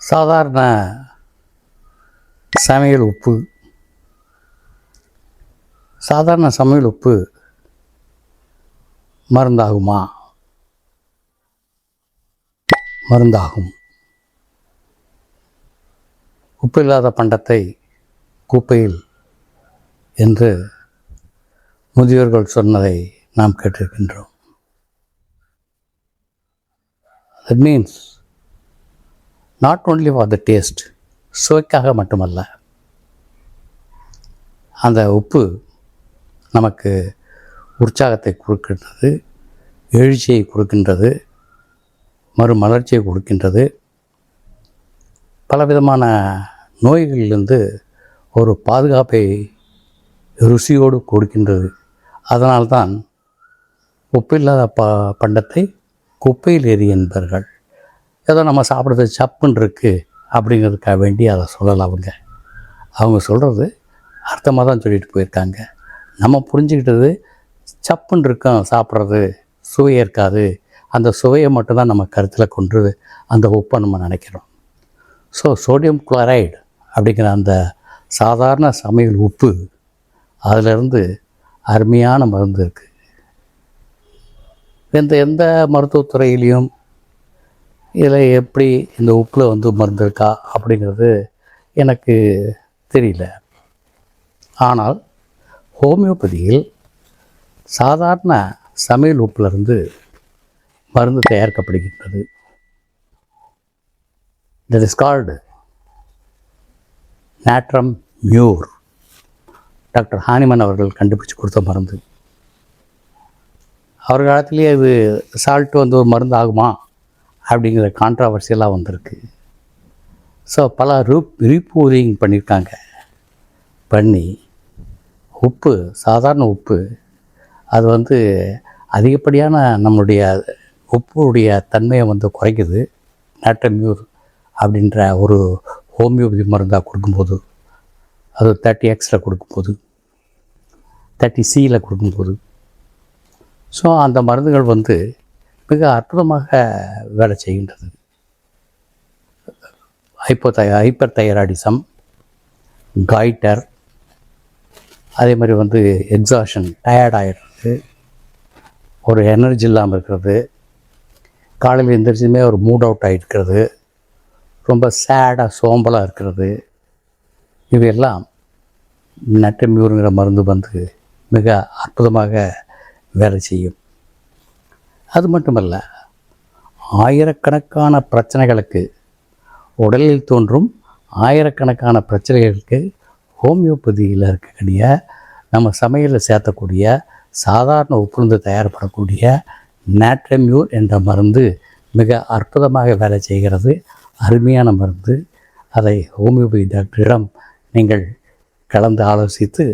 சாதாரண சமையல் உப்பு மருந்தாகுமா? மருந்தாகும். உப்பு இல்லாத பண்டத்தை குப்பையில் என்று முதியோர்கள் சொன்னதை நாம் கேட்டிருக்கின்றோம். That means not only for the taste, சுவைக்காக மட்டுமல்ல. அந்த உப்பு நமக்கு உற்சாகத்தை கொடுக்கின்றது, எழுச்சியை கொடுக்கின்றது, மறுமலர்ச்சியை கொடுக்கின்றது, பலவிதமான நோய்களிலிருந்து ஒரு பாதுகாப்பை ருசியோடு கொடுக்கின்றது. அதனால்தான் உப்பில்லாத பண்டத்தை குப்பையில் எறி என்பார்கள். ஏதோ நம்ம சாப்பிட்றது சப்புன்னு இருக்குது அப்படிங்கிறதுக்காக வேண்டி அதை சொல்லலை. அவங்க சொல்கிறது அர்த்தமாக தான் சொல்லிட்டு போயிருக்காங்க. நம்ம புரிஞ்சுக்கிட்டது சப்புன்னு இருக்கும், சாப்பிட்றது சுவையே இருக்காது, அந்த சுவையை மட்டும்தான் நம்ம கருத்தில் கொண்டு அந்த உப்பை நம்ம நினைக்கிறோம். ஸோ சோடியம் குளோரைடு அப்படிங்கிற அந்த சாதாரண சமையல் உப்பு, அதிலிருந்து அருமையான மருந்து இருக்குது. எந்த மருத்துவத்துறையிலையும் இதில் எப்படி இந்த உப்பில் மருந்து இருக்கா அப்படிங்கிறது எனக்கு தெரியல. ஆனால் ஹோமியோபதியில் சாதாரண சமையல் உப்பிலிருந்து மருந்து தயாரிக்கப்படுகின்றது. That is called natrum mur. Doctor Hahnemann அவர்கள் கண்டுபிடிச்சி கொடுத்த மருந்து. அவர் காலத்திலேயே இது சால்ட்டு ஒரு மருந்து ஆகுமா அப்படிங்கிற கான்ட்ராவர்சியெல்லாம் வந்திருக்கு. ஸோ பல ரீபூரிங் பண்ணியிருக்காங்க. பண்ணி உப்பு, சாதாரண உப்பு, அது அதிகப்படியான நம்மளுடைய உப்புடைய தன்மையை குறைக்குது. நாட்ரமியூர் அப்படின்ற ஒரு ஹோமியோபதி மருந்தாக கொடுக்கும்போது, அது 30Xயில் கொடுக்கும்போது, 30Cயில் கொடுக்கும்போது, ஸோ அந்த மருந்துகள் மிக அற்புதமாக வேலை செய்கின்றது. ஹைப்பர் தைராய்டிசம், காய்டர், அதே மாதிரி எக்ஸாஷன், டயர்ட் ஆகிடுறது, ஒரு எனர்ஜி இல்லாமல் இருக்கிறது, காலையில் எந்திரிச்சுமே ஒரு மூட் அவுட் ஆகிருக்கிறது, ரொம்ப சேடாக சோம்பலாக இருக்கிறது, இவையெல்லாம் நாட்ரமியூருங்கிற மருந்து மிக அற்புதமாக வேலை செய்யும். அது மட்டுமல்ல, ஆயிரக்கணக்கான பிரச்சனைகளுக்கு, உடலில் தோன்றும் ஆயிரக்கணக்கான பிரச்சனைகளுக்கு ஹோமியோபதியில் இருக்கக்கூடிய நம்ம சமையலில் சேர்த்தக்கூடிய சாதாரண உப்புலேருந்து தயாரிப்படக்கூடிய நாட்ரமியூர் என்ற மருந்து மிக அற்புதமாக வேலை செய்கிறது. அருமையான மருந்து. அதை ஹோமியோபதி டாக்டரிடம் நீங்கள் கலந்து ஆலோசித்து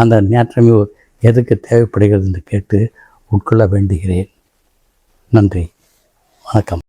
அந்த நாட்ரமியூர் எதுக்கு தேவைப்படுகிறது என்று கேட்டு உட்கொள்ள வேண்டுகிறேன். நன்றி, வணக்கம்.